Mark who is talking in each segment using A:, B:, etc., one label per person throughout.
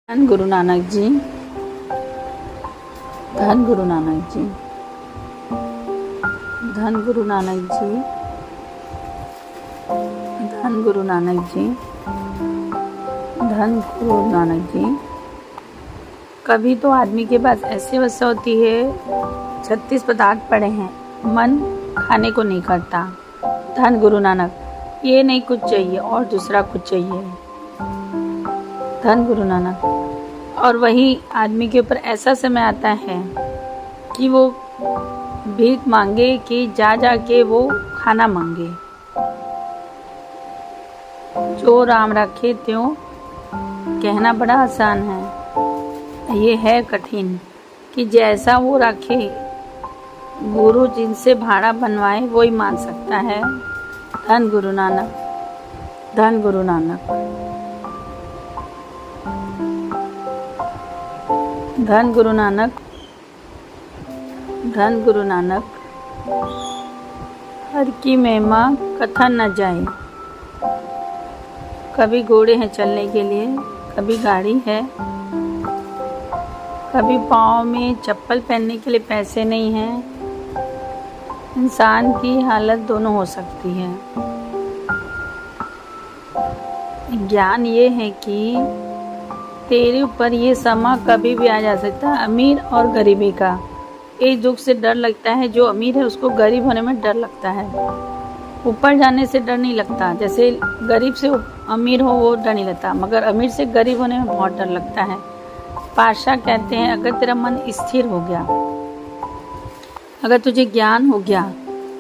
A: धन गुरु नानक जी। धन गुरु नानक जी। धन गुरु नानक जी। धन गुरु नानक जी। धन गुरु नानक जी। कभी तो आदमी के पास ऐसी अवस्था होती है, 36 पदार्थ पड़े हैं, मन खाने को नहीं करता। धन गुरु नानक, ये नहीं कुछ चाहिए और दूसरा कुछ चाहिए। धन गुरु नानक। और वही आदमी के ऊपर ऐसा समय आता है कि वो भीख मांगे कि जा के वो खाना मांगे। जो राम रखे त्यों कहना बड़ा आसान है, ये है कठिन कि जैसा वो रखे गुरु जिनसे भाड़ा बनवाए वो ही मान सकता है। धन गुरु नानक। धन गुरु नानक। धन गुरु नानक। धन गुरु नानक। हर की महिमा कथा न जाए। कभी घोड़े हैं चलने के लिए, कभी गाड़ी है, कभी पाँव में चप्पल पहनने के लिए पैसे नहीं हैं। इंसान की हालत दोनों हो सकती है। ज्ञान ये है कि तेरे ऊपर ये समा कभी भी आ जा सकता है, अमीर और गरीबी का। एक दुख से डर लगता है, जो अमीर है उसको गरीब होने में डर लगता है। ऊपर जाने से डर नहीं लगता, जैसे गरीब से अमीर हो वो डर नहीं लगता, मगर अमीर से गरीब होने में बहुत डर लगता है। पातशाह कहते हैं, अगर तेरा मन स्थिर हो गया, अगर तुझे ज्ञान हो गया,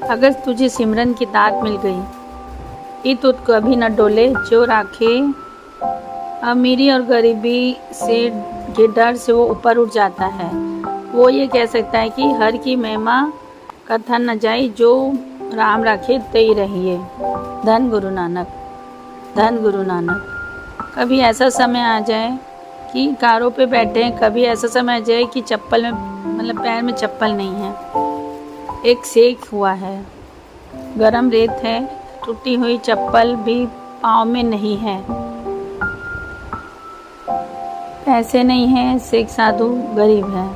A: अगर तुझे सिमरन की दात मिल गई, ये तो कभी न डोले। जो राखे अमीरी और गरीबी से के डर से वो ऊपर उठ जाता है। वो ये कह सकता है कि हर की महिमा कथा न जाए, जो राम राखे तई रहिए। धन गुरु नानक। धन गुरु नानक। कभी ऐसा समय आ जाए कि कारों पे बैठे हैं, कभी ऐसा समय आ जाए कि चप्पल में पैर में चप्पल नहीं है, एक सेक हुआ है, गरम रेत है, टूटी हुई चप्पल भी पाँव में नहीं है, पैसे नहीं है, शेख साधु गरीब है,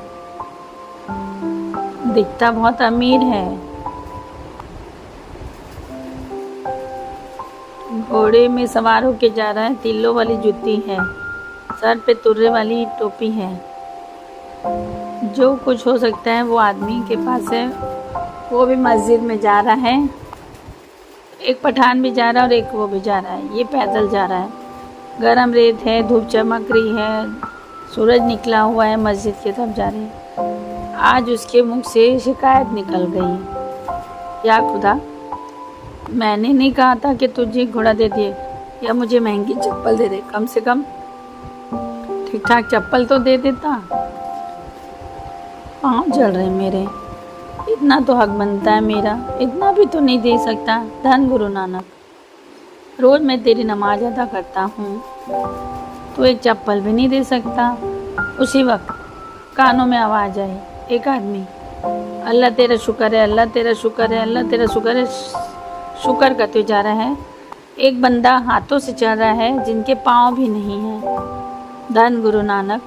A: दिखता बहुत अमीर है, घोड़े में सवार होके जा रहा है, तिल्लों वाली जूती है, सर पे तुर्रे वाली टोपी है। जो कुछ हो सकता है वो आदमी के पास है। वो भी मस्जिद में जा रहा है, एक पठान भी जा रहा है और एक वो भी जा रहा है, ये पैदल जा रहा है। गरम रेत है, धूप चमक रही है, सूरज निकला हुआ है, मस्जिद की तरफ जा रही है। आज उसके मुख से शिकायत निकल गई, या खुदा, मैंने नहीं कहा था कि तुझे घोड़ा दे दिए, या मुझे महंगी चप्पल दे दे, कम से कम ठीक ठाक चप्पल तो दे देता। पाँव जल रहे मेरे, इतना तो हक बनता है मेरा, इतना भी तो नहीं दे सकता। धन गुरु नानक। रोज़ मैं तेरी नमाज अदा करता हूँ, तो एक चप्पल भी नहीं दे सकता। उसी वक्त कानों में आवाज़ आई, एक आदमी, अल्लाह तेरा शुक्र है, अल्लाह तेरा शुक्र है, अल्लाह तेरा शुक्र है, शुक्र करते जा रहा है। एक बंदा हाथों से चल रहा है जिनके पाँव भी नहीं हैं। धन गुरु नानक।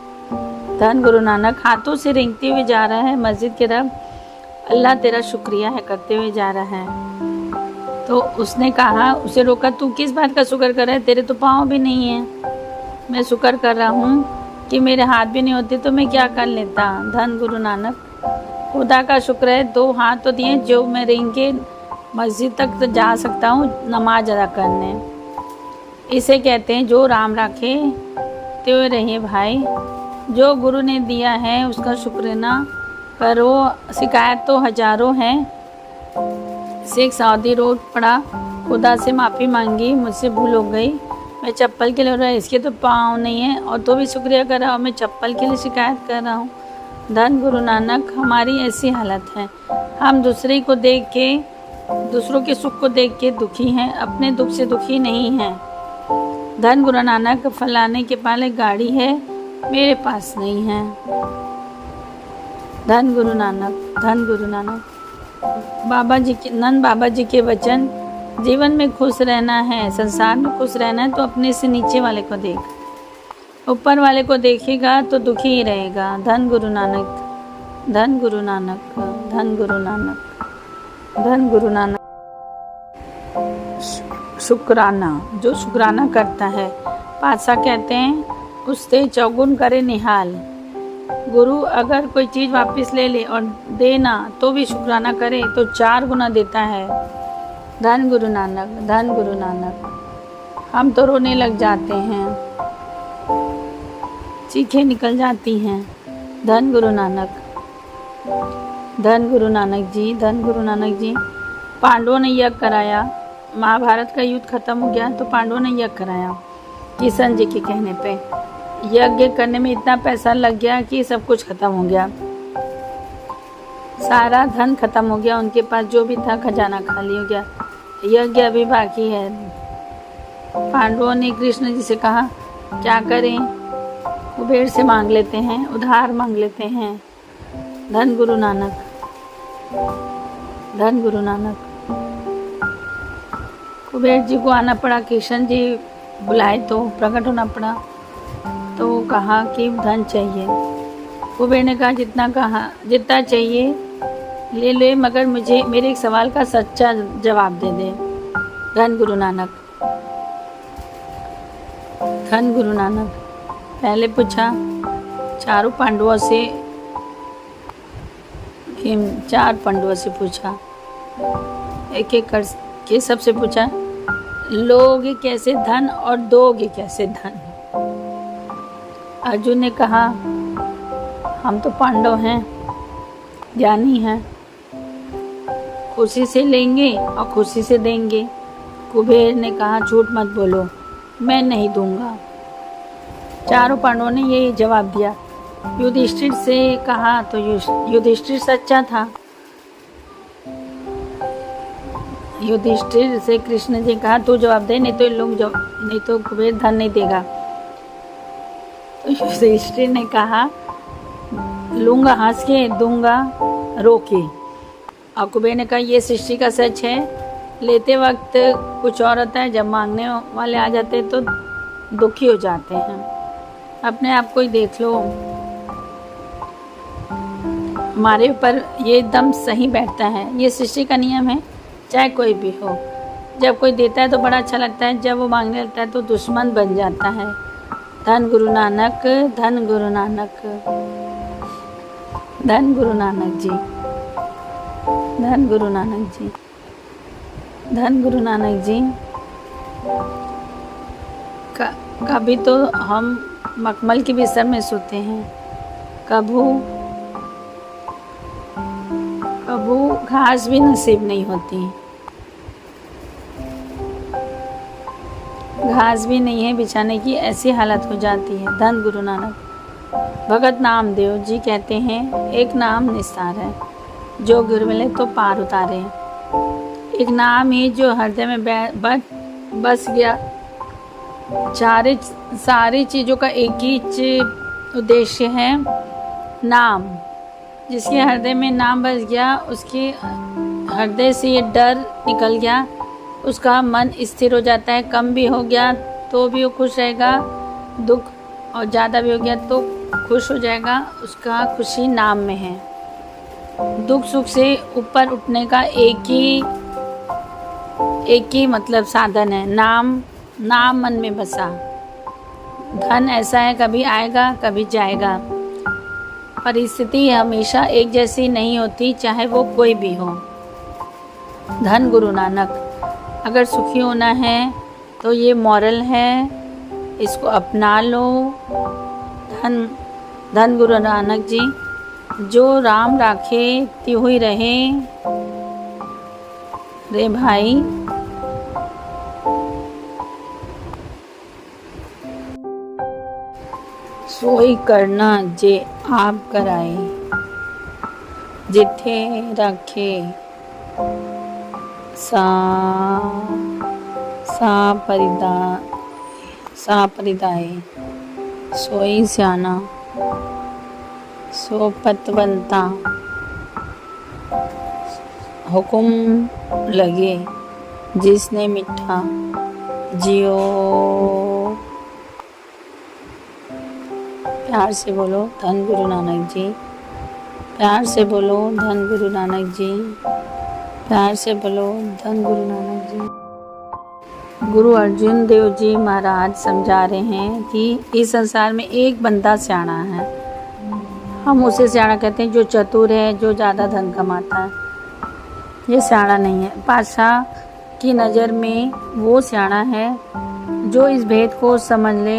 A: धन गुरु नानक। हाथों से रेंगते हुए जा रहा है मस्जिद की तरफ, अल्लाह तेरा शुक्रिया है करते हुए जा रहा है। तो उसने कहा, उसे रोका, तू किस बात का शुक्र कर रहा है, तेरे तो पाँव भी नहीं है। मैं शुक्र कर रहा हूँ कि मेरे हाथ भी नहीं होते तो मैं क्या कर लेता। धन गुरु नानक। खुदा का शुक्र है, 2 हाथ तो दिए जो मैं रेंग के मस्जिद तक तो जा सकता हूँ नमाज अदा करने। इसे कहते हैं जो राम राखे त्यों रहिए भाई। जो गुरु ने दिया है उसका शुक्राना करो। शिकायत तो हजारों हैं। शेख सऊदी रोड पड़ा, खुदा से माफ़ी मांगी, मुझसे भूल हो गई, मैं चप्पल के लिए हो रहा है, इसके तो पाँव नहीं है और तो भी शुक्रिया कर रहा हूँ, मैं चप्पल के लिए शिकायत कर रहा हूँ। धन गुरु नानक। हमारी ऐसी हालत है, हम दूसरे को देख के, दूसरों के सुख को देख के दुखी हैं, अपने दुख से दुखी नहीं हैं। धन गुरु नानक। फलाने के पास एक गाड़ी है, मेरे पास नहीं है। धन गुरु नानक। धन गुरु नानक। नंद बाबा जी के वचन, जीवन में खुश रहना है, संसार में खुश रहना है तो अपने से नीचे वाले को देख। ऊपर वाले को देखेगा तो दुखी ही रहेगा। धन गुरु नानक, धन गुरु नानक, धन गुरु नानक, धन गुरु नानक। शुक्राना, जो शुक्राना करता है, पातशाह कहते हैं उससे चौगुन करे निहाल। गुरु अगर कोई चीज़ वापस ले ले और देना तो भी शुक्राना करे तो 4 गुना देता है। धन गुरु नानक, धन गुरु नानक। हम तो रोने लग जाते हैं, चीखें निकल जाती हैं। धन गुरु नानक, धन गुरु नानक जी, धन गुरु नानक जी। पांडवों ने यज्ञ कराया, महाभारत का युद्ध खत्म हो गया तो पांडवों ने यज्ञ कराया किशन जी के कहने पे। यज्ञ करने में इतना पैसा लग गया कि सब कुछ खत्म हो गया, सारा धन खत्म हो गया, उनके पास जो भी था खजाना खाली हो गया। यज्ञ अभी बाकी है। पांडवों ने कृष्ण जी से कहा क्या करें, कुबेर से मांग लेते हैं, उधार मांग लेते हैं। धन गुरु नानक, धन गुरु नानक। कुबेर जी को आना पड़ा, कृष्ण जी बुलाए तो प्रकट होना पड़ा। तो कहा कि धन चाहिए। कुबेर ने कहा जितना चाहिए ले ले, मगर मुझे मेरे एक सवाल का सच्चा जवाब दे दे। धन गुरु नानक, धन गुरु नानक। पहले पूछा चारों पांडवों से, 4 पांडवों से पूछा, एक एक करके सबसे पूछा लोगे कैसे धन और दोगे कैसे धन। अर्जुन ने कहा हम तो पांडव हैं, ज्ञानी हैं, खुशी से लेंगे और खुशी से देंगे। कुबेर ने कहा झूठ मत बोलो, मैं नहीं दूंगा। चारों पांडवों ने यही जवाब दिया। युधिष्ठिर से कहा तो युधिष्ठिर सच्चा था। युधिष्ठिर से कृष्ण जी कहा तू जवाब दे, नहीं तो कुबेर धन नहीं देगा। तो युधिष्ठिर ने कहा लूंगा हंस के, दूंगा रो के। और कुबेर ने कहा ये सृष्टि का सच है, लेते वक्त कुछ और होता है, जब मांगने वाले आ जाते हैं तो दुखी हो जाते हैं। अपने आप को ही देख लो, हमारे ऊपर ये दम सही बैठता है। ये सृष्टि का नियम है, चाहे कोई भी हो। जब कोई देता है तो बड़ा अच्छा लगता है, जब वो मांगने लगता है तो दुश्मन बन जाता है। धन गुरु नानक, धन गुरु नानक, धन गुरु नानक जी, धन गुरु नानक जी, धन गुरु नानक जी। कभी तो हम मखमल के बिस्तर में सोते हैं, कभू घास भी नसीब नहीं होती, घास भी नहीं है बिछाने की, ऐसी हालत हो जाती है। धन गुरु नानक। भगत नामदेव जी कहते हैं एक नाम निस्तार है, जो गुरु मिले तो पार उतारे। एक नाम ही जो हृदय में बस गया। सारी चीज़ों का एक ही उद्देश्य है, नाम। जिसके हृदय में नाम बस गया, उसके हृदय से ये डर निकल गया, उसका मन स्थिर हो जाता है। कम भी हो गया तो भी वो खुश रहेगा, दुख और ज़्यादा भी हो गया तो खुश हो जाएगा। उसका खुशी नाम में है। दुख सुख से ऊपर उठने का एक ही मतलब साधन है, नाम मन में बसा। धन ऐसा है, कभी आएगा कभी जाएगा। परिस्थिति हमेशा एक जैसी नहीं होती, चाहे वो कोई भी हो। धन गुरु नानक। अगर सुखी होना है तो ये मॉरल है, इसको अपना लो। धन गुरु नानक जी। जो राम राखे त्यों ही रहे रे भाई। सोई करना जे आप कराए, जिथे रखे सा परिदाए। सोई स्याना सो पतवंता, हुक्म लगे जिसने मिठा जियो। प्यार से बोलो धन गुरु नानक जी। प्यार से बोलो धन गुरु नानक जी। प्यार से बोलो धन गुरु नानक जी। गुरु अर्जुन देव जी महाराज समझा रहे हैं कि इस संसार में एक बंदा सियाना है। हम उसे सियाना कहते हैं जो चतुर है, जो ज़्यादा धन कमाता है। ये सियाना नहीं है। पातशाह की नज़र में वो सियाना है जो इस भेद को समझ ले,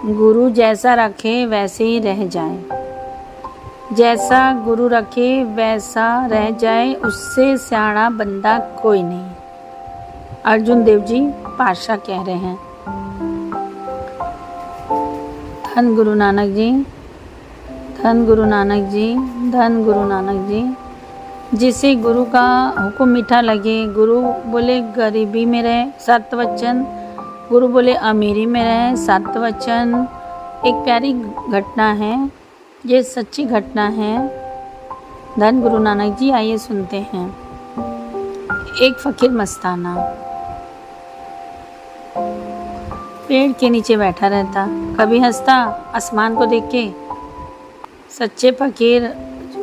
A: गुरु जैसा रखे वैसे ही रह जाए, जैसा गुरु रखे वैसा रह जाए, उससे सियाना बंदा कोई नहीं। अर्जुन देव जी पातशाह कह रहे हैं। धन गुरु नानक जी, धन गुरु नानक जी, धन गुरु नानक जी। जिसे गुरु का हुक्म मीठा लगे, गुरु बोले गरीबी में रहे, सत्य वचन, गुरु बोले अमीरी में रहे, सत्य वचन। एक प्यारी घटना है, ये सच्ची घटना है। धन गुरु नानक जी, आइए सुनते हैं। एक फकीर मस्ताना पेड़ के नीचे बैठा रहता, कभी हंसता आसमान को देख के। सच्चे फकीर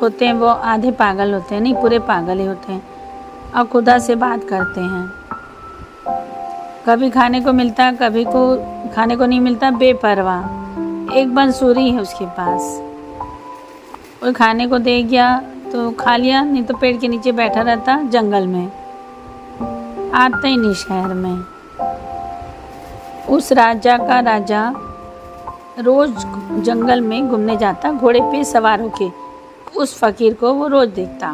A: होते हैं वो आधे पागल होते हैं, नहीं पूरे पागल ही होते हैं, और खुदा से बात करते हैं। कभी खाने को मिलता, कभी को खाने को नहीं मिलता, बेपरवाह। एक बंसुरी है उसके पास, कोई खाने को दे गया तो खा लिया, नहीं तो पेड़ के नीचे बैठा रहता जंगल में, आता ही नहीं शहर में। उस राजा का राजा रोज जंगल में घूमने जाता, घोड़े पे सवार होके। उस फकीर को वो रोज देखता,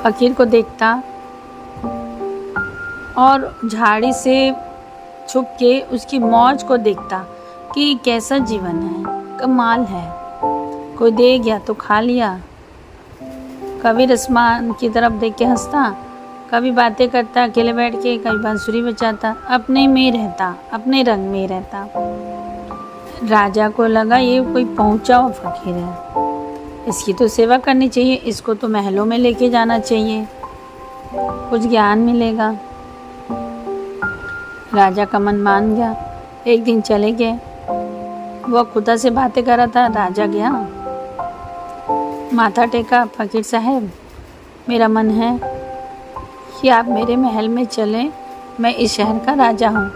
A: फकीर को देखता और झाड़ी से छुप के उसकी मौज को देखता कि कैसा जीवन है, कमाल है। कोई दे गया तो खा लिया, कभी आसमान की तरफ देख के हंसता, कभी बातें करता अकेले बैठ के, कभी बांसुरी बजाता, अपने में रहता, अपने रंग में रहता। राजा को लगा ये कोई पहुंचा हुआ फकीर है, इसकी तो सेवा करनी चाहिए, इसको तो महलों में लेके जाना चाहिए, कुछ ज्ञान मिलेगा। राजा का मन मान गया। एक दिन चले गए, वह खुदा से बातें कर रहा था। राजा गया, माथा टेका, फकीर साहब मेरा मन है कि आप मेरे महल में चलें, मैं इस शहर का राजा हूँ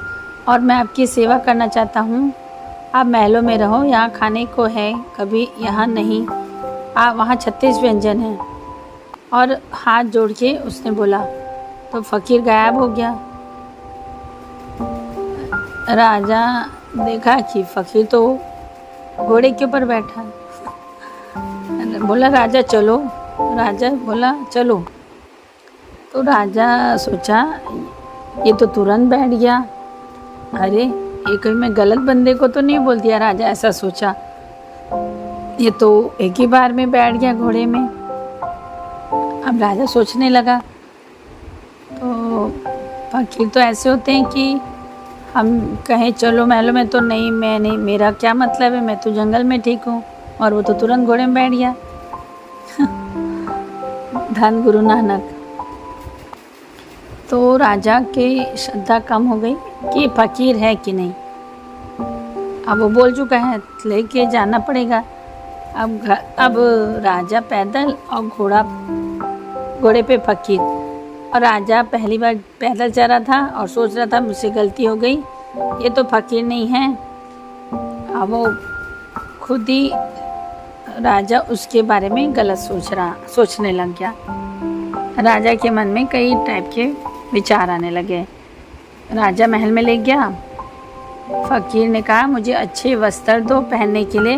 A: और मैं आपकी सेवा करना चाहता हूँ। आप महलों में रहो, यहाँ खाने को है, कभी यहाँ नहीं, आप वहाँ 36 व्यंजन हैं। और हाथ जोड़ के उसने बोला तो फकीर गायब हो गया। राजा देखा कि फकीर तो घोड़े के ऊपर बैठा, बोला राजा चलो, राजा बोला चलो। तो राजा सोचा ये तो तुरंत बैठ गया, अरे ये कोई मैं गलत बंदे को तो नहीं बोल दिया। राजा ऐसा सोचा, ये तो एक ही बार में बैठ गया घोड़े में। अब राजा सोचने लगा, तो फकीर तो ऐसे होते हैं कि हम कहें चलो महलों में तो नहीं, मैं नहीं, मेरा क्या मतलब है, मैं तो जंगल में ठीक हूँ, और वो तो तुरंत घोड़े में बैठ गया। धन गुरु नानक। तो राजा के श्रद्धा कम हो गई कि फकीर है कि नहीं। अब वो बोल चुका है, लेके जाना पड़ेगा। अब राजा पैदल और घोड़े पे फकीर। और राजा पहली बार पैदल चल रहा था और सोच रहा था मुझसे गलती हो गई, ये तो फकीर नहीं है। अब वो खुद ही राजा उसके बारे में गलत सोचने लग गया। राजा के मन में कई टाइप के विचार आने लगे। राजा महल में ले गया, फकीर ने कहा मुझे अच्छे वस्त्र दो पहनने के लिए।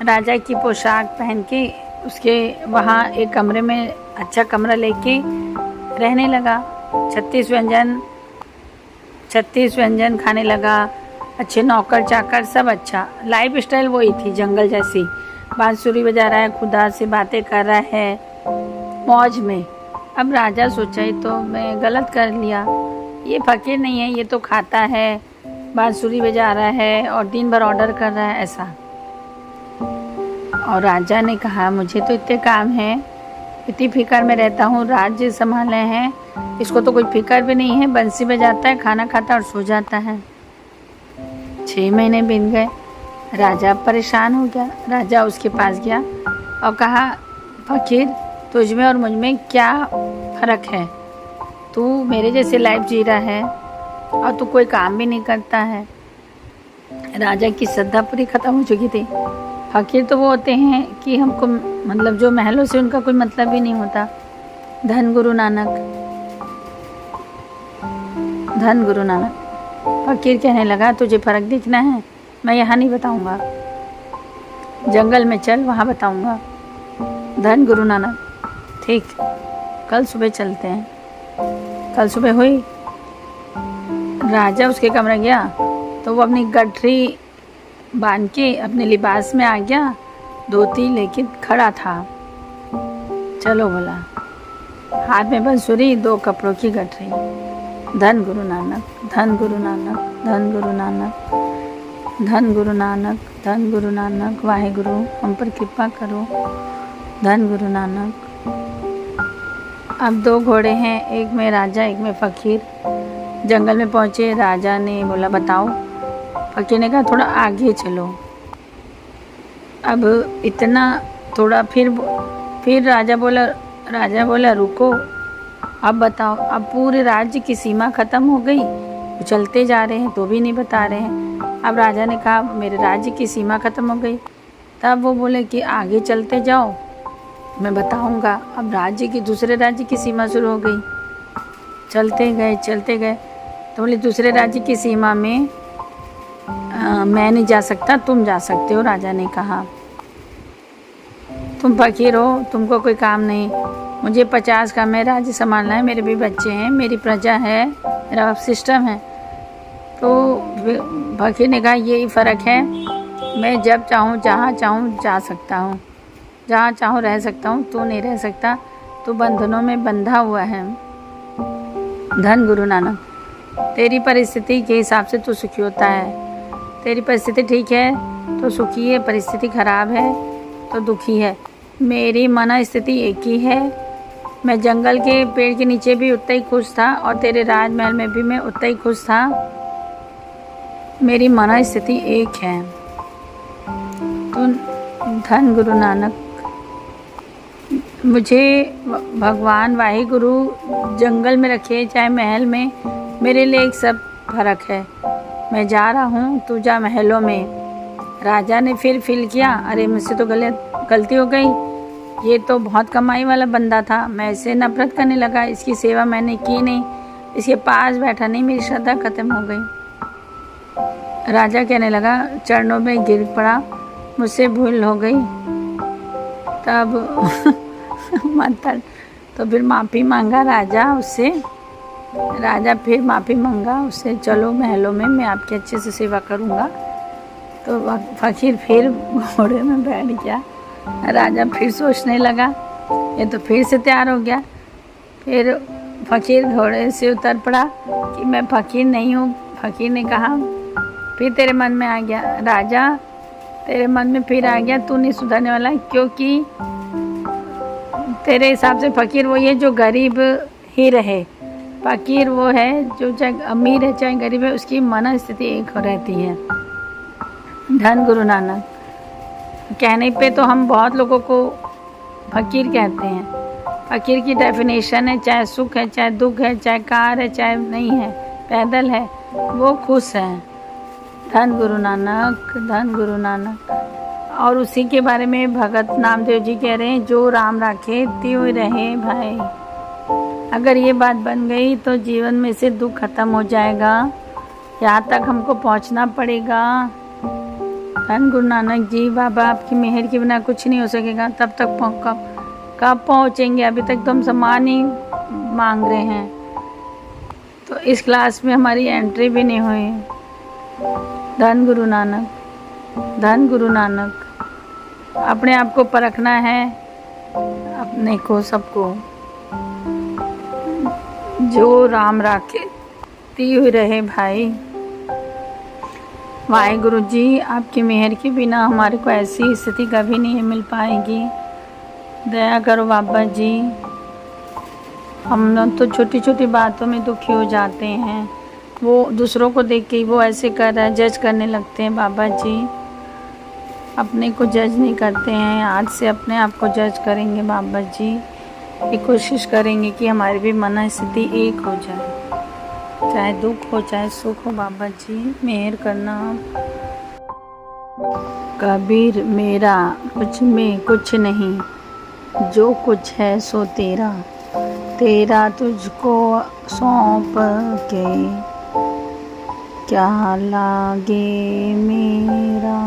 A: राजा की पोशाक पहन के उसके वहाँ एक कमरे में अच्छा कमरा लेके रहने लगा। 36 व्यंजन खाने लगा, अच्छे नौकर चाकर सब अच्छा। लाइफ स्टाइल वही थी जंगल जैसी, बांसुरी बजा रहा है, खुदा से बातें कर रहा है, मौज में। अब राजा सोचा ये तो मैं गलत कर लिया, ये फकीर नहीं है, ये तो खाता है, बांसुरी बजा रहा है और दिन भर ऑर्डर कर रहा है ऐसा। और राजा ने कहा मुझे तो इतने काम हैं, इतनी फिक्र में रहता हूँ, राज्य संभाले हैं, इसको तो कोई फिक्र भी नहीं है, बंसी बजाता है, खाना खाता और सो जाता है। 6 महीने बीत गए, राजा परेशान हो गया। राजा उसके पास गया और कहा, फकीर, तुझ में और मुझ में क्या फ़र्क है? तू मेरे जैसे लाइफ जी रहा है और तू कोई काम भी नहीं करता है। राजा की श्रद्धा पूरी ख़त्म हो चुकी थी। फकीर तो वो होते हैं कि हमको मतलब जो महलों से उनका कोई मतलब ही नहीं होता। धन गुरु नानक, धन गुरु नानक। फकीर कहने लगा, तुझे फ़र्क दिखना है? मैं यहाँ नहीं बताऊँगा, जंगल में चल, वहाँ बताऊँगा। धन गुरु नानक, ठीक, कल सुबह चलते हैं। कल सुबह हुई, राजा उसके कमरे गया तो वो अपनी गठरी बांध के अपने लिबास में आ गया, धोती लेके खड़ा था। चलो बोला, हाथ में बंसुरी, 2 कपड़ों की गठरी। धन गुरु नानक, धन गुरु नानक, धन गुरु नानक, धन गुरु नानक, धन गुरु नानक। वाहेगुरु हम पर कृपा करो। धन गुरु नानक। अब 2 घोड़े हैं, एक में राजा, एक में फ़कीर। जंगल में पहुँचे। राजा ने बोला, बताओ। फ़कीर ने कहा, थोड़ा आगे चलो। अब इतना थोड़ा फिर राजा बोला रुको, अब बताओ। अब पूरे राज्य की सीमा ख़त्म हो गई, वो चलते जा रहे हैं तो भी नहीं बता रहे हैं। अब राजा ने कहा, मेरे राज्य की सीमा ख़त्म हो गई। तब वो बोले कि आगे चलते जाओ, मैं बताऊंगा। अब दूसरे राज्य की सीमा शुरू हो गई। चलते गए तो बोले, दूसरे राज्य की सीमा में मैं नहीं जा सकता, तुम जा सकते हो। राजा ने कहा, तुम फ़कीर हो, तुमको कोई काम नहीं, मुझे 50 का मैं राज्य संभालना है, मेरे भी बच्चे हैं, मेरी प्रजा है, मेरा सिस्टम है। तो फ़कीर ने कहा, यही फ़र्क है, मैं जब चाहूँ जहाँ चाहूँ जा सकता हूँ, जहाँ चाहूँ रह सकता हूँ, तू नहीं रह सकता, तू बंधनों में बंधा हुआ है। धन गुरु नानक, तेरी परिस्थिति के हिसाब से तू सुखी होता है। तेरी परिस्थिति ठीक है तो सुखी है, परिस्थिति ख़राब है तो दुखी है। मेरी मन स्थिति एक ही है। मैं जंगल के पेड़ के नीचे भी उतना ही खुश था और तेरे राजमहल में भी मैं उतना ही खुश था। मेरी मन स्थिति एक है। तो धन गुरु नानक, मुझे भगवान वाहिगुरु जंगल में रखे चाहे महल में, मेरे लिए एक सब फर्क है। मैं जा रहा हूँ, तू जा महलों में। राजा ने फिर फील किया, अरे मुझसे तो गलती हो गई, ये तो बहुत कमाई वाला बंदा था, मैं इससे नफरत करने लगा, इसकी सेवा मैंने की नहीं, इसके पास बैठा नहीं, मेरी श्रद्धा खत्म हो गई। राजा कहने लगा, चरणों में गिर पड़ा, मुझसे भूल हो गई। तब तो फिर माफ़ी मांगा राजा उससे। फिर माफ़ी मांगा उससे, चलो महलों में, मैं आपकी अच्छे से सेवा करूँगा। तो फ़कीर फिर घोड़े में बैठ गया। राजा फिर सोचने लगा, ये तो फिर से तैयार हो गया। फिर फ़कीर घोड़े से उतर पड़ा कि मैं फ़कीर नहीं हूँ। फ़कीर ने कहा, फिर तेरे मन में आ गया राजा, तेरे मन में फिर आ गया, तू नहीं सुधरने वाला, क्योंकि तेरे हिसाब से फ़कीर वो है जो गरीब ही रहे। फ़कीर वो है जो चाहे अमीर है चाहे गरीब है, उसकी मन स्थिति एक रहती है। धन गुरु नानक, कहने पे तो हम बहुत लोगों को फ़कीर कहते हैं। फ़कीर की डेफिनेशन है, चाहे सुख है, चाहे दुख है, चाहे कार है, चाहे नहीं है, पैदल है, वो खुश है। धन गुरु नानक, धन गुरु नानक। और उसी के बारे में भगत नामदेव जी कह रहे हैं, जो राम राखे त्यों रहे भाई। अगर ये बात बन गई तो जीवन में से दुख खत्म हो जाएगा। यहाँ तक हमको पहुँचना पड़ेगा। धन गुरु नानक जी, बाबा आपकी मेहर के बिना कुछ नहीं हो सकेगा। तब तक कब पहुँचेंगे? अभी तक तो हम सम्मान ही मांग रहे हैं, तो इस क्लास में हमारी एंट्री भी नहीं हुई। धन गुरु नानक, धन गुरु नानक। अपने आप को परखना है, अपने को, सबको। जो राम राखे त्यों रहे भाई। वाहेगुरु जी, आपकी मेहर के बिना हमारे को ऐसी स्थिति कभी नहीं मिल पाएगी। दया करो बाबा जी। हम लोग तो छोटी छोटी बातों में दुखी हो जाते हैं। वो दूसरों को देख के वो ऐसे कर रहा है, जज करने लगते हैं। बाबा जी, अपने को जज नहीं करते हैं, आज से अपने आप को जज करेंगे बाबा जी। ये कोशिश करेंगे कि हमारी भी मन स्थिति एक हो जाए, चाहे दुख हो चाहे सुख हो। बाबा जी मेहर करना। कबीर मेरा कुछ में कुछ नहीं, जो कुछ है सो तेरा, तेरा तुझको सौंप के क्या लागे मेरा,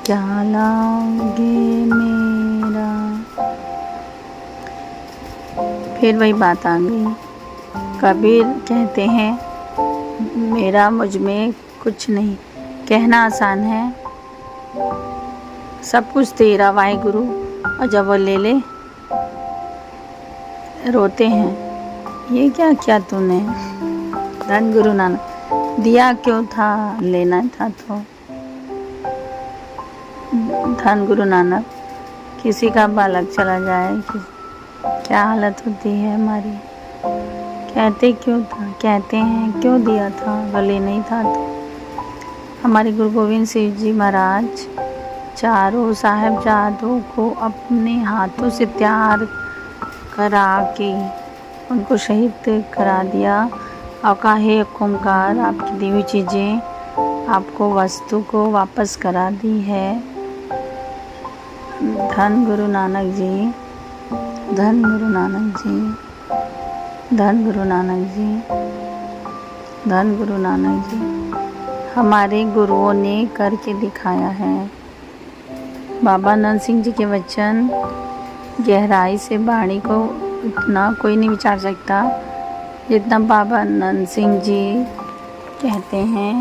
A: क्या लागे मेरा। फिर वही बात आ गई। कबीर कहते हैं मेरा मुझ में कुछ नहीं। कहना आसान है, सब कुछ तेरा वाहिगुरु, और जब वो ले ले रोते हैं, ये क्या किया तूने। धन गुरु नानक, दिया क्यों था, लेना था तो। धन गुरु नानक, किसी का बालक चला जाए क्या हालत होती है हमारी। कहते क्यों था, कहते हैं क्यों दिया था, भले नहीं था तो। हमारे गुरु गोविंद सिंह जी महाराज चारों साहिबजादों को अपने हाथों से तैयार करा के उनको शहीद करा दिया और कहा हे ओंकार, आपकी दी हुई चीज़ें आपको वस्तु को वापस करा दी है। धन गुरु नानक जी, धन गुरु नानक जी, धन गुरु नानक जी, धन गुरु नानक जी। हमारे गुरुओं ने करके दिखाया है। बाबा नंद सिंह जी के वचन गहराई से वाणी को इतना कोई नहीं विचार सकता जितना बाबा नंद सिंह जी कहते हैं।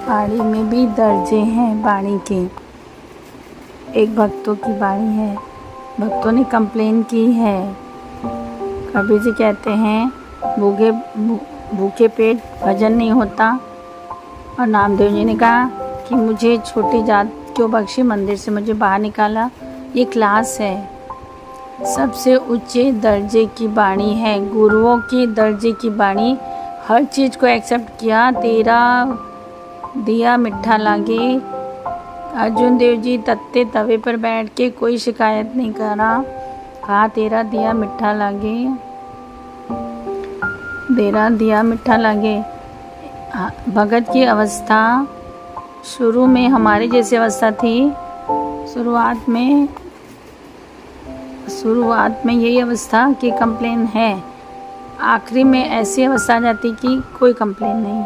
A: वाणी में भी दर्जे हैं वाणी के। एक भक्तों की वाणी है, भक्तों ने कंप्लेन की है। कबीर जी कहते हैं भूखे पेट भजन नहीं होता। और नामदेव जी ने कहा कि मुझे छोटी जात क्यों बख्शी, मंदिर से मुझे बाहर निकाला। ये क्लास है, सबसे ऊंचे दर्जे की वाणी है, गुरुओं की दर्जे की वाणी। हर चीज़ को एक्सेप्ट किया, तेरा दिया मीठा लागे। अर्जुन देव जी तत्ते तवे पर बैठ के कोई शिकायत नहीं करा, कहा तेरा दिया मीठा लागे, तेरा दिया मीठा लागे। भगत की अवस्था शुरू में हमारी जैसी अवस्था थी। शुरुआत में यही अवस्था की कंप्लेन है, आखिरी में ऐसी अवस्था आ जाती कि कोई कंप्लेन नहीं।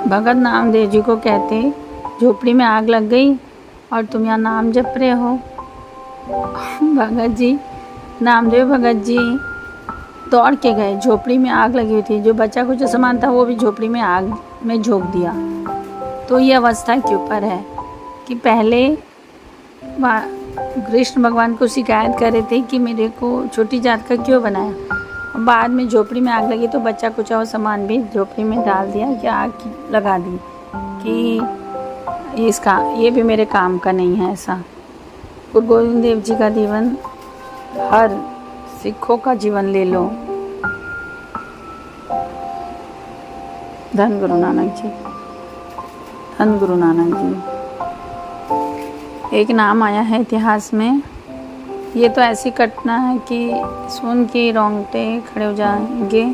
A: भगत नामदेव जी को कहते झोपड़ी में आग लग गई और तुम यहाँ नाम जप रहे हो। भगत जी, नामदेव भगत जी दौड़ के गए, झोपड़ी में आग लगी हुई थी, जो बचा कुछ सामान था वो भी झोपड़ी में आग में झोंक दिया। तो ये अवस्था के ऊपर है कि पहले कृष्ण भगवान को शिकायत कर रहे थे कि मेरे को छोटी जात का क्यों बनाया, और बाद में झोपड़ी में आग लगी तो बच्चा कुछ और सामान भी झोपड़ी में डाल दिया कि आग लगा दी कि ये भी मेरे काम का नहीं है। ऐसा गुरु गोविंद देव जी का जीवन, हर सिखों का जीवन ले लो। धन गुरु नानक जी, धन गुरु नानक जी। एक नाम आया है इतिहास में, ये तो ऐसी घटना है कि सुन के रोंगटे खड़े हो जाएंगे।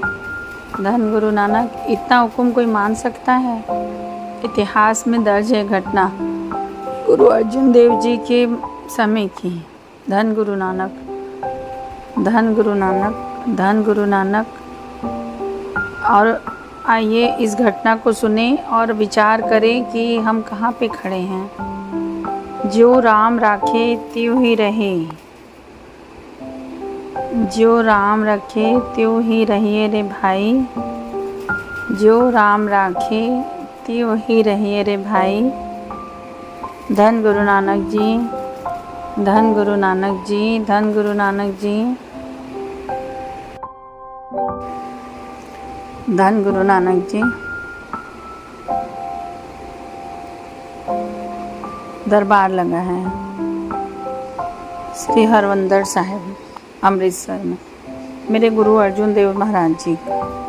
A: धन गुरु नानक, इतना हुक्म कोई मान सकता है। इतिहास में दर्ज है घटना गुरु अर्जुन देव जी के समय की। धन गुरु नानक, धन गुरु नानक, धन गुरु नानक। और आइए इस घटना को सुने और विचार करें कि हम कहाँ पे खड़े हैं। जो राम राखे त्यों ही रहे, जो राम रखे त्यों ही रहिए रे भाई, जो राम राखे त्यों ही रहिए रे भाई। धन गुरु नानक जी, धन गुरु नानक जी, धन गुरु नानक जी, धन गुरु नानक जी। दरबार लगा है श्री हरमंदिर साहिब अमृतसर में, मेरे गुरु अर्जुन देव महाराज जी।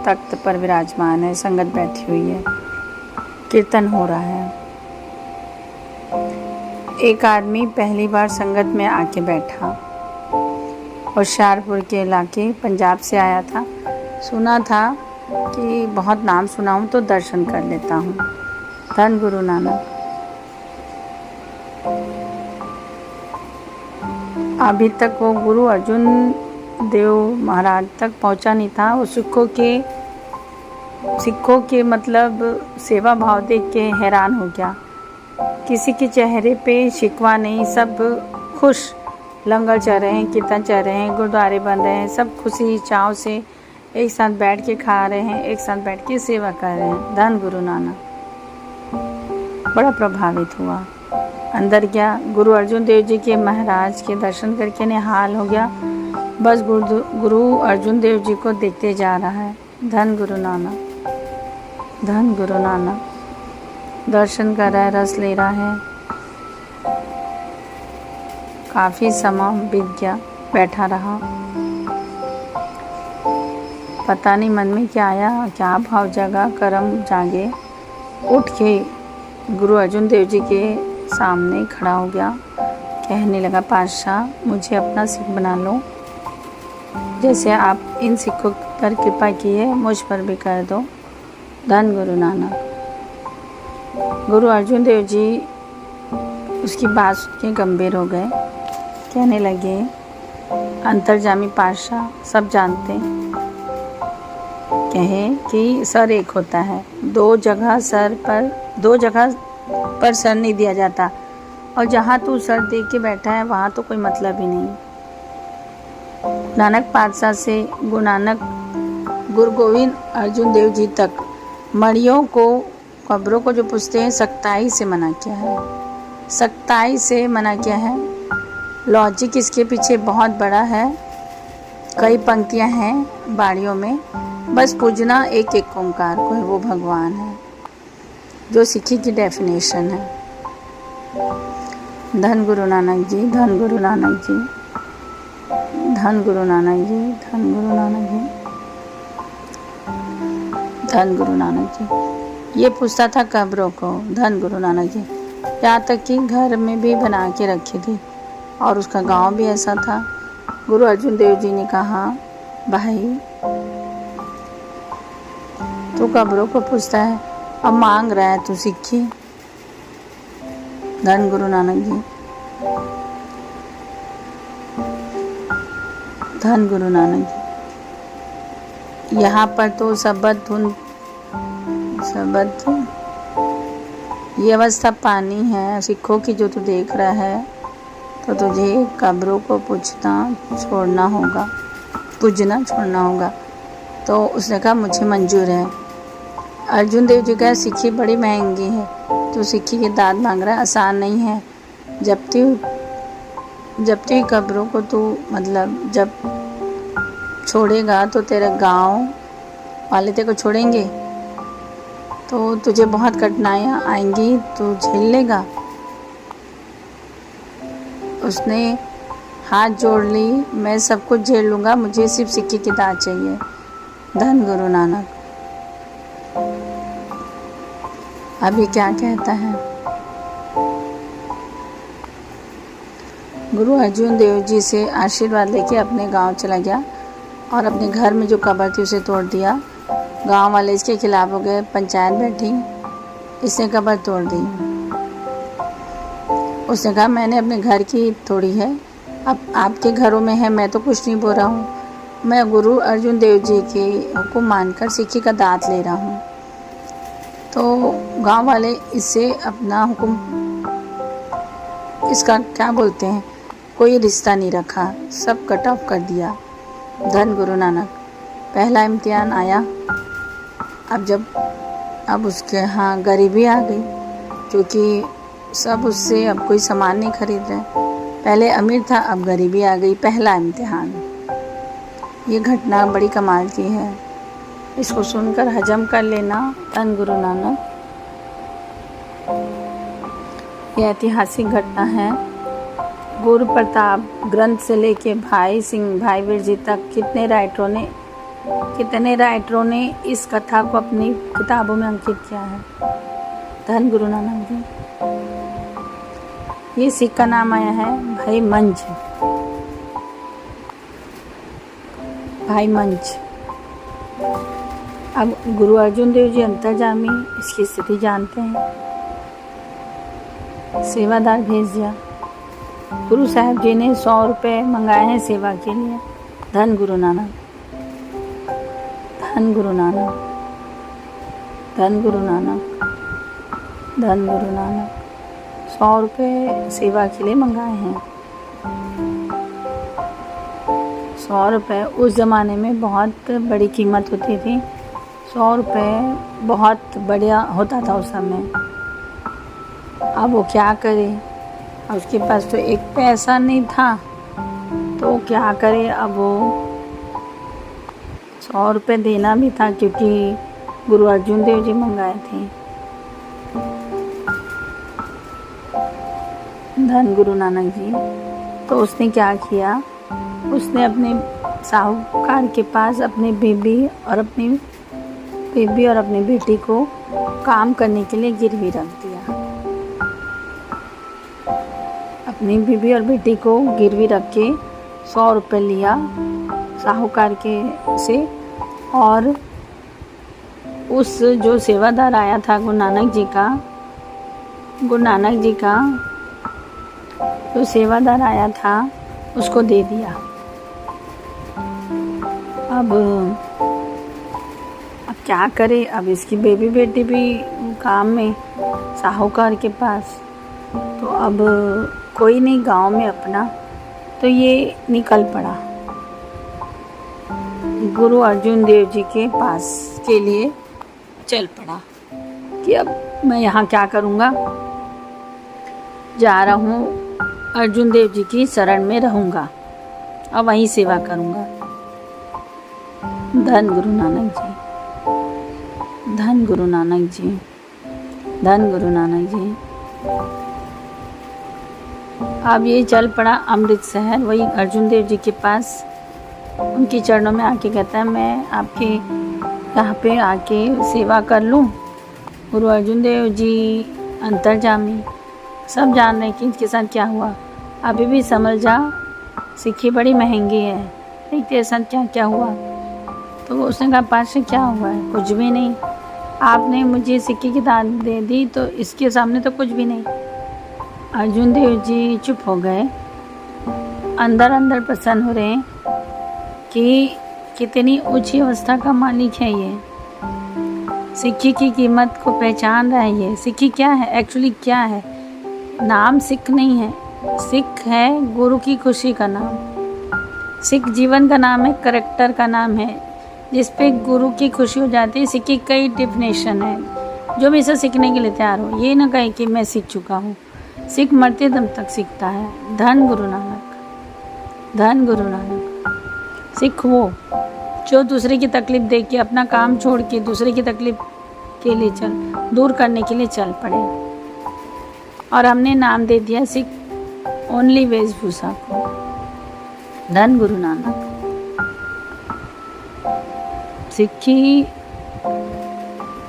A: तख्त पर विराजमान है, संगत बैठी हुई है, कीर्तन हो रहा है। एक आदमी पहली बार संगत में आके बैठा। होशियारपुर के इलाके, पंजाब से आया था। सुना था कि बहुत नाम सुना हूँ तो दर्शन कर लेता हूँ। धन गुरु नानक। अभी तक वो गुरु अर्जुन देव महाराज तक पहुँचा नहीं था। वो सिखों के मतलब सेवा भाव देख के हैरान हो गया। किसी के चेहरे पे शिकवा नहीं, सब खुश, लंगर चल रहे हैं, कीर्तन चल रहे हैं, गुरुद्वारे बन रहे हैं, सब खुशी चाव से एक साथ बैठ के खा रहे हैं, एक साथ बैठ के सेवा कर रहे हैं। धन गुरु नानक। बड़ा प्रभावित हुआ, अंदर गया। गुरु अर्जुन देव जी के महाराज के दर्शन करके निहाल हो गया। बस गुरु अर्जुन देव जी को देखते जा रहा है। धन गुरु नानक, धन गुरु नानक। दर्शन कर रहा है, रस ले रहा है। काफ़ी समय बीत गया, बैठा रहा। पता नहीं मन में क्या आया, क्या भाव जगा, कर्म जागे। उठ के गुरु अर्जुन देव जी के सामने खड़ा हो गया। कहने लगा, पातशाह मुझे अपना सिख बना लो। जैसे आप इन सिखों पर कृपा की है, मुझ पर भी कर दो। धन गुरु नानक। गुरु अर्जुन देव जी उसकी बात सुन के गंभीर हो गए। कहने लगे, अंतर्जामी पातशाह सब जानते हैं। कहे कि सर एक होता है, दो जगह पर सर नहीं दिया जाता, और जहाँ तू सर दे के बैठा है वहाँ तो कोई मतलब ही नहीं। नानक पातशाह से गुरु गोविंद अर्जुन देव जी तक मड़ियों को, कब्रों को जो पूछते हैं, सख्ताई से मना किया है, सख्ताई से मना किया है। लॉजिक इसके पीछे बहुत बड़ा है। कई पंक्तियाँ हैं बाड़ियों में, बस पूजना एक एक ओंकार को है, वो भगवान है, जो सिखी की डेफिनेशन है। धन गुरु नानक जी, धन गुरु नानक जी, धन गुरु नानक जी, धन गुरु नानक जी, धन गुरु नानक जी। ये पूछता था कब्रों को, धन गुरु नानक जी। यहाँ तक कि घर में भी बना के रखी थी, और उसका गांव भी ऐसा था। गुरु अर्जुन देव जी ने कहा, भाई तू कब्रों को पूछता है, अब मांग रहा है तू सिक्खी। धन गुरु नानक जी, धन गुरु नानक जी। यहाँ पर तो सबद ये अवस्था पानी है सिखों की, जो तू देख रहा है, तो तुझे कब्रों को पूजना छोड़ना होगा। तो उसने कहा, मुझे मंजूर है। अर्जुन देव जी का, सिक्खी बड़ी महंगी है, तो सिक्खी की दाद मांग रहा है, आसान नहीं है। जब तू कब्रों को तू मतलब जब छोड़ेगा तो तेरे गांव वाले तेरे को छोड़ेंगे, तो तुझे बहुत कठिनाइयाँ आएंगी, तू झेल लेगा। उसने हाथ जोड़ ली, मैं सब कुछ झेल लूँगा, मुझे सिर्फ सिक्की की दाद चाहिए। धन गुरु नानक। अभी क्या कहता है? गुरु अर्जुन देव जी से आशीर्वाद लेके अपने गांव चला गया, और अपने घर में जो कब्र थी उसे तोड़ दिया। गांव वाले इसके खिलाफ हो गए, पंचायत बैठी, इसने कब्र तोड़ दी। उसने कहा, मैंने अपने घर की तोड़ी है, अब आपके घरों में है, मैं तो कुछ नहीं बोल रहा हूँ, मैं गुरु अर्जुन देव जी के हुक्म मानकर सिक्खी का दात ले रहा हूँ। तो गांव वाले इससे अपना हुक्म, इसका क्या बोलते हैं, कोई रिश्ता नहीं रखा, सब कट ऑफ कर दिया। धन गुरु नानक। पहला इम्तिहान आया। अब उसके यहाँ गरीबी आ गई, क्योंकि सब उससे अब कोई सामान नहीं खरीद रहे। पहले अमीर था, अब गरीबी आ गई। पहला इम्तिहान। ये घटना बड़ी कमाल की है, इसको सुनकर हजम कर लेना। धन गुरु नानक। यह ऐतिहासिक घटना है। गुरु प्रताप ग्रंथ से लेके भाई सिंह, भाई वीर जी तक कितने राइटरों ने कितने राइटरों ने इस कथा को अपनी किताबों में अंकित किया है। धन गुरु नानक जी। ये सिख का नाम आया है भाई मंच। भाई मंच। अब गुरु अर्जुन देव जी अंतर्जामी इसकी स्थिति जानते हैं। सेवादार भेज दिया। गुरु साहब जी ने 100 रुपये मंगाए हैं सेवा के लिए। धन गुरु नानक। धन गुरु नानक। धन गुरु नानक। धन गुरु नानक। 100 रुपये सेवा के लिए मंगाए हैं। 100 रुपये उस ज़माने में बहुत बड़ी कीमत होती थी। 100 रुपये बहुत बढ़िया होता था उस समय। अब वो क्या करे, अब उसके पास तो एक पैसा नहीं था, तो क्या करे। अब वो 100 रुपये देना भी था क्योंकि गुरु अर्जुन देव जी मंगाए थे। धन गुरु नानक जी। तो उसने क्या किया, उसने अपने साहूकार के पास अपनी बीबी और अपनी बेटी को काम करने के लिए गिरवी रख दिया। अपनी बीबी और बेटी को गिरवी रख के 100 रुपये लिया साहूकार के से, और उस जो सेवादार आया था गुरु नानक जी का जो सेवादार आया था उसको दे दिया। अब क्या करे, अब इसकी बेटी भी काम में साहूकार के पास, तो अब कोई नहीं गांव में अपना, तो ये निकल पड़ा गुरु अर्जुन देव जी के पास के लिए चल पड़ा कि अब मैं यहाँ क्या करूँगा, जा रहा हूँ अर्जुन देव जी की शरण में रहूँगा और वहीं सेवा करूँगा। धन गुरु नानक जी। धन गुरु नानक जी। धन गुरु नानक जी। अब ये चल पड़ा अमृतसर, वही अर्जुन देव जी के पास। उनके चरणों में आके कहता है मैं आपके यहाँ पे आके सेवा कर लूँ। गुरु अर्जुन देव जी अंतर्जामी सब जान रहे कि इसके साथ क्या हुआ। अभी भी समझ जा, सिक्की बड़ी महंगी है, नहीं तेरे साथ क्या क्या हुआ। तो उसने कहा पाशा क्या हुआ है, कुछ भी नहीं, आपने मुझे सिक्की की दान दे दी तो इसके सामने तो कुछ भी नहीं। अर्जुन देव जी चुप हो गए, अंदर अंदर प्रसन्न हो रहे कि कितनी ऊंची अवस्था का मालिक है ये। सिक्की की कीमत को पहचान रहा है ये। सिक्की क्या है, एक्चुअली क्या है, नाम सिख नहीं है, सिख है गुरु की खुशी का नाम। सिख जीवन का नाम है, करेक्टर का नाम है, जिस पे गुरु की खुशी हो जाती है। सिख की कई डिफिनेशन है, जो भी इसे सीखने के लिए तैयार हो। ये ना कहे कि मैं सीख चुका हूँ, सिख मरते दम तक सीखता है। धन गुरु नानक। धन गुरु नानक। सिख वो जो दूसरे की तकलीफ देख के अपना काम छोड़ के दूसरे की तकलीफ के लिए दूर करने के लिए चल पड़े। और हमने नाम दे दिया सिख ओनली वेशभूषा को। धन गुरु नानक। सिक्खी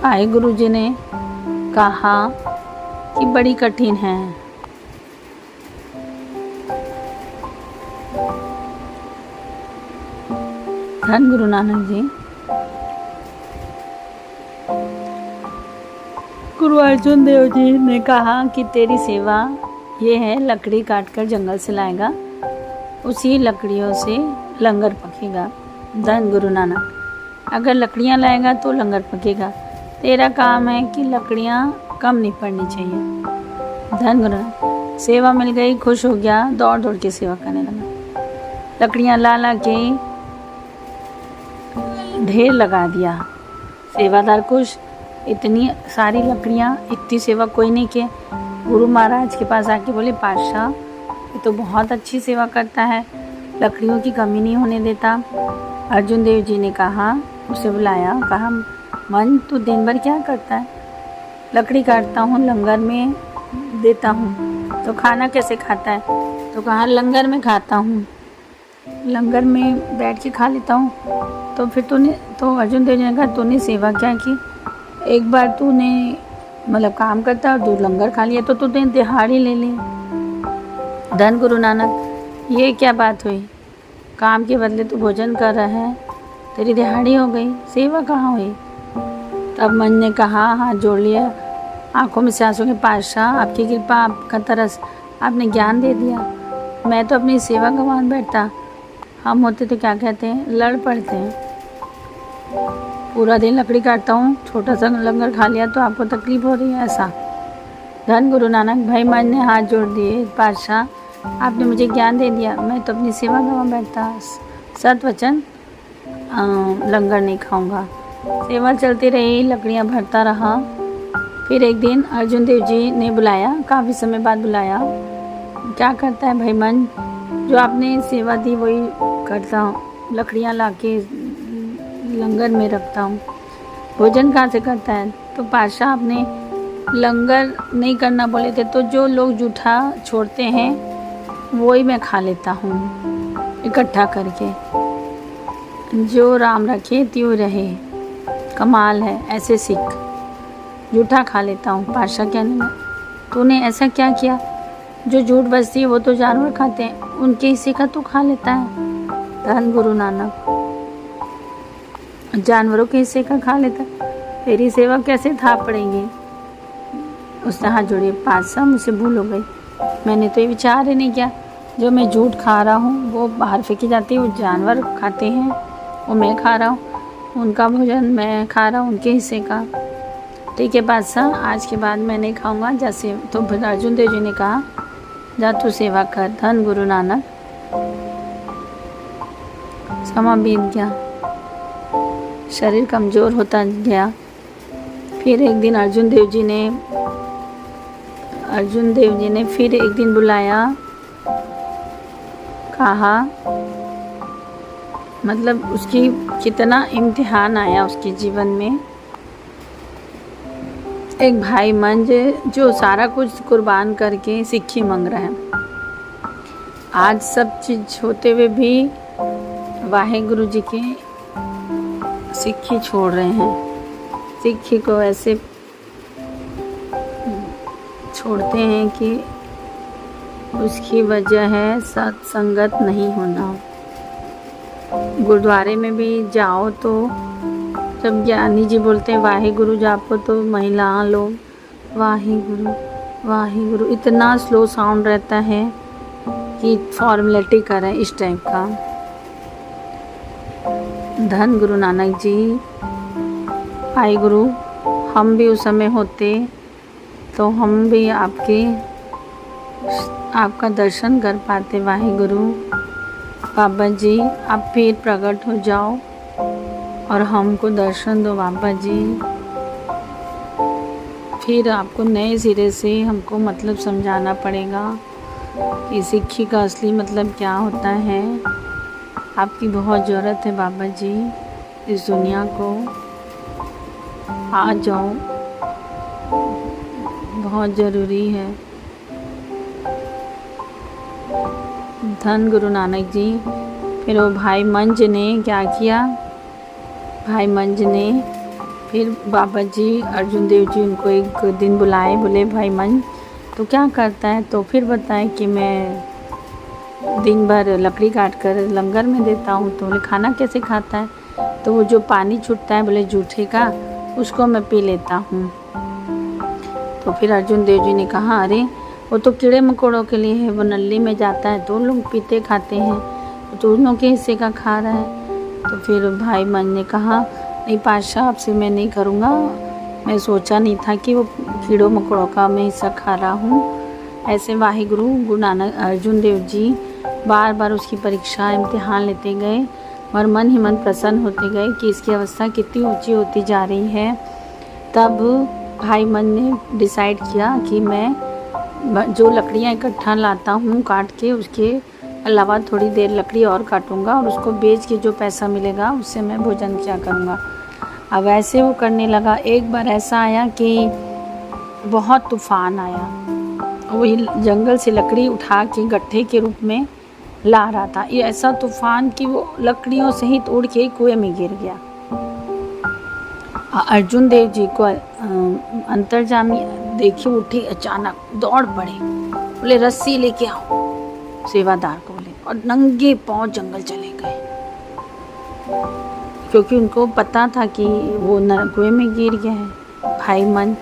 A: आए गुरु जी ने कहा कि बड़ी कठिन है। धन गुरु नानक जी। गुरु अर्जुन देव जी ने कहा कि तेरी सेवा ये है, लकड़ी काटकर जंगल से लाएगा, उसी लकड़ियों से लंगर पकेगा। धन गुरु नानक। अगर लकड़ियाँ लाएगा तो लंगर पकेगा। तेरा काम है कि लकड़ियाँ कम नहीं पड़नी चाहिए। धन गुरु नानक। सेवा मिल गई, खुश हो गया, दौड़ दौड़ के सेवा करने लगा। लकड़ियाँ ला के ढेर लगा दिया। सेवादार खुश, इतनी सारी लकड़ियाँ, इतनी सेवा कोई नहीं किया। गुरु महाराज के पास आके बोले पातशाह ये तो बहुत अच्छी सेवा करता है, लकड़ियों की कमी नहीं होने देता। अर्जुन देव जी ने कहा, उसे बुलाया, कहा मन तू दिन भर क्या करता है? लकड़ी काटता हूँ, लंगर में देता हूँ, तो खाना कैसे खाता है? तो कहा लंगर में खाता हूँ। लंगर में बैठ के खा लेता हूँ। तो फिर तो अर्जुन देव जी ने कहा तूने सेवा क्या की, एक बार तूने मतलब काम करता और 2 लंगर खा लिया तो तूने दिहाड़ी ले ली। धन गुरु नानक, ये क्या बात हुई, काम के बदले तू भोजन कर रहा है, तेरी दिहाड़ी हो गई, सेवा कहाँ हुई। तब मन ने कहा, हाथ जोड़ लिया, आंखों में से आंसू के, पातशाह आपकी कृपा, आपका तरस, आपने ज्ञान दे दिया, मैं तो अपनी सेवा गंवान बैठता। हम होते तो क्या कहते हैं, लड़ पड़ते हैं। पूरा दिन लकड़ी काटता हूँ, छोटा सा लंगर खा लिया तो आपको तकलीफ हो रही है ऐसा। धन गुरु नानक, भाई मन ने हाथ जोड़ दिए, पातशाह आपने मुझे ज्ञान दे दिया, मैं तो अपनी सेवा गंवा बैठता। सत वचन, लंगर नहीं खाऊंगा। सेवा चलती रही, लकड़ियाँ भरता रहा। फिर एक दिन अर्जुन देव जी ने बुलाया, काफ़ी समय बाद बुलाया। क्या करता है भाई मन, जो आपने सेवा दी वही करता हूँ, लकड़ियाँ लाके लंगर में रखता हूँ, भोजन कहाँ से करता है। तो पातशाह आपने लंगर नहीं करना बोले थे, तो जो लोग जूठा छोड़ते हैं वही मैं खा लेता हूँ इकट्ठा करके, जो राम रखे त्यों रहे, कमाल है, ऐसे सीख, जूठा खा लेता हूँ। पातशाह कहने लगा, तूने ऐसा क्या किया, जो झूठ बचती है वो तो जानवर खाते हैं, उनके हिस्से का तू खा लेता है। धन गुरु नानक, जानवरों के हिस्से का खा लेता, तेरी सेवा कैसे था पड़ेगी। उसने हाथ जोड़े, पातशाह मुझसे भूल हो गई, मैंने तो ये विचार ही नहीं किया, जो मैं झूठ खा रहा हूँ वो बाहर फेंकी जाती है, वो जानवर खाते हैं, वो मैं खा रहा हूँ, उनका भोजन मैं खा रहा हूँ, उनके हिस्से का। ठीक है पातशाह, आज के बाद मैं नहीं खाऊंगा। जैसे तो फिर अर्जुन देव जी ने कहा, जा तू सेवा कर। धन गुरु नानक, समा बीत गया, शरीर कमज़ोर होता गया। फिर एक दिन अर्जुन देव जी ने फिर एक दिन बुलाया, कहा, मतलब उसकी कितना इम्तिहान आया उसके जीवन में। एक भाई मंज जो सारा कुछ कुर्बान करके सिक्खी मांग रहा है, आज सब चीज़ होते हुए भी वाहेगुरु जी के सिक्खी छोड़ रहे हैं। सिक्खी को ऐसे छोड़ते हैं कि उसकी वजह है सत्संगत नहीं होना। गुरुद्वारे में भी जाओ तो जब ज्ञानी जी बोलते हैं वाहेगुरु जापो, तो महिला लोग वाहेगुरु वाहेगुरु, इतना स्लो साउंड रहता है कि फॉर्मेलिटी करें इस टाइप का। धन गुरु नानक जी, वाहेगुरु, हम भी उस समय होते तो हम भी आपका दर्शन कर पाते। वाहेगुरु बाबा जी, आप फिर प्रकट हो जाओ और हमको दर्शन दो बाबा जी। फिर आपको नए सिरे से हमको मतलब समझाना पड़ेगा कि सिक्खी का असली मतलब क्या होता है। आपकी बहुत ज़रूरत है बाबा जी, इस दुनिया को आ जाओ, बहुत ज़रूरी है। धन गुरु नानक जी। फिर वो भाई मंज ने क्या किया, भाई मंज ने फिर बाबा जी अर्जुन देव जी उनको एक दिन बुलाए, बोले भाई मंज तो क्या करता है, तो फिर बताए कि मैं दिन भर लकड़ी काट कर लंगर में देता हूँ। तो बोले खाना कैसे खाता है, तो वो जो पानी छूटता है बोले जूठे का, उसको मैं पी लेता हूँ। तो फिर अर्जुन देव जी ने कहा, अरे वो तो कीड़े मकोड़ों के लिए है, वो नली में जाता है तो लोग पीते खाते हैं, तो उन लोग के हिस्से का खा रहा है। तो फिर भाई मन ने कहा, नहीं पातशाह आपसे मैं नहीं करूँगा, मैं सोचा नहीं था कि वो कीड़ों मकोड़ों का मैं हिस्सा खा रहा हूँ। ऐसे वाहिगुरु गुरु नानक अर्जुन देव जी बार बार उसकी परीक्षा इम्तिहान लेते गए और मन ही मन प्रसन्न होते गए कि इसकी अवस्था कितनी ऊंची होती जा रही है। तब भाई मन ने डिसाइड किया कि मैं जो लकड़ियाँ इकट्ठा लाता हूँ काट के, उसके अलावा थोड़ी देर लकड़ी और काटूंगा और उसको बेच के जो पैसा मिलेगा उससे मैं भोजन किया करूँगा। अब ऐसे वो करने लगा। एक बार ऐसा आया कि बहुत तूफान आया, वही जंगल से लकड़ी उठा के गट्ठे के रूप में ला रहा था। ये ऐसा तूफान कि वो लकड़ियों सहित उड़ के कुएं में गिर गया। अर्जुन देव जी को अंतर्जामी देखी, उठी, अचानक दौड़ पड़े, बोले रस्सी लेके आओ, सेवादार को बोले, और नंगे पांव जंगल चले गए, क्योंकि उनको पता था कि वो कुएं में गिर गया है। भाई मन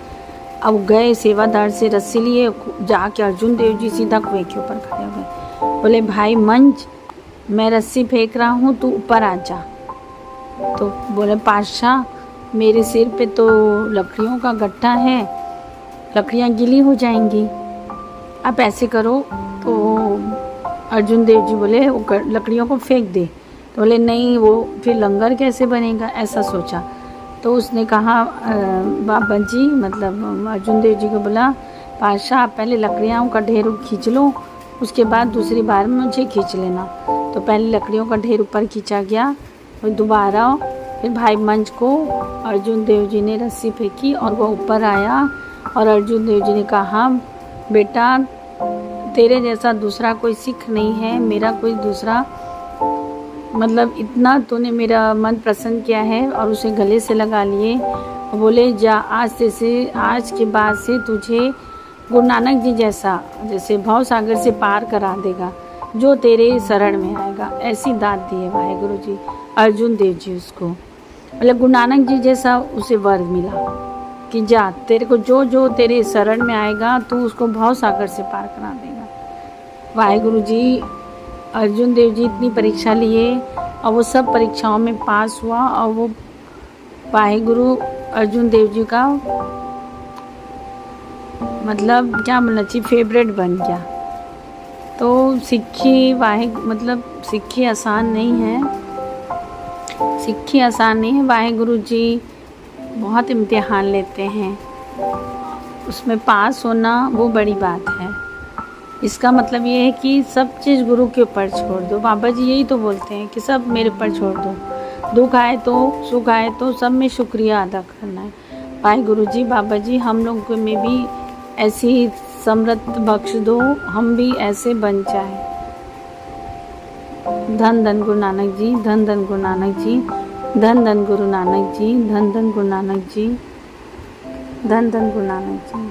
A: अब गए, सेवादार से रस्सी लिए, जाके अर्जुन देव जी सीधा कुएं के ऊपर खड़े हो गए। बोले भाई मंज, मैं रस्सी फेंक रहा हूँ, तू ऊपर आ जा। तो बोले पातशाह, मेरे सिर पे तो लकड़ियों का गट्ठा है, लकड़ियाँ गीली हो जाएंगी, आप ऐसे करो। तो अर्जुन देव जी बोले वो लकड़ियों को फेंक दे। तो बोले नहीं, वो फिर लंगर कैसे बनेगा, ऐसा सोचा। तो उसने कहा बाबा जी, मतलब अर्जुन देव जी को बोला, पातशाह आप पहले लकड़ियों का ढेर खींच लो, उसके बाद दूसरी बार मुझे खींच लेना। तो पहले लकड़ियों का ढेर ऊपर खींचा गया, और दोबारा फिर भाई मंच को अर्जुन देव जी ने रस्सी फेंकी और वो ऊपर आया। और अर्जुन देव जी ने कहा, बेटा तेरे जैसा दूसरा कोई सिख नहीं है, मेरा कोई दूसरा, मतलब इतना तूने मेरा मन प्रसन्न किया है। और उसे गले से लगा लिए, बोले जा, आज के बाद से तुझे गुरु नानक जी जैसा, जैसे भव सागर से पार करा देगा, जो तेरे शरण में आएगा। ऐसी दात दी है वाहेगुरु जी अर्जुन देव जी उसको, मतलब गुरु नानक जी जैसा उसे वर मिला कि जा, तेरे को जो जो तेरे शरण में आएगा तू उसको भव सागर से पार करा देगा। वाहेगुरु जी अर्जुन देव जी इतनी परीक्षा लिए और वो सब परीक्षाओं में पास हुआ, और वो वाहेगुरु अर्जुन देव जी का मतलब क्या बोलना चाहिए, फेवरेट बन गया। तो सिक्खी मतलब सिक्खी आसान नहीं है, सिक्खी आसान नहीं है। वाहेगुरु जी बहुत इम्तिहान लेते हैं, उसमें पास होना वो बड़ी बात है। इसका मतलब ये है कि सब चीज़ गुरु के ऊपर छोड़ दो। बाबा जी यही तो बोलते हैं कि सब मेरे ऊपर छोड़ दो, दुख आए तो सुख आए तो सब में शुक्रिया अदा करना है। वाहेगुरु जी बाबा जी हम लोग में भी ऐसी समृद्ध बख्श दो, हम भी ऐसे बन जाए। धन धन गुरु नानक जी, धन धन गुरु नानक जी, धन धन गुरु नानक जी, धन धन गुरु नानक जी, धन धन गुरु नानक जी।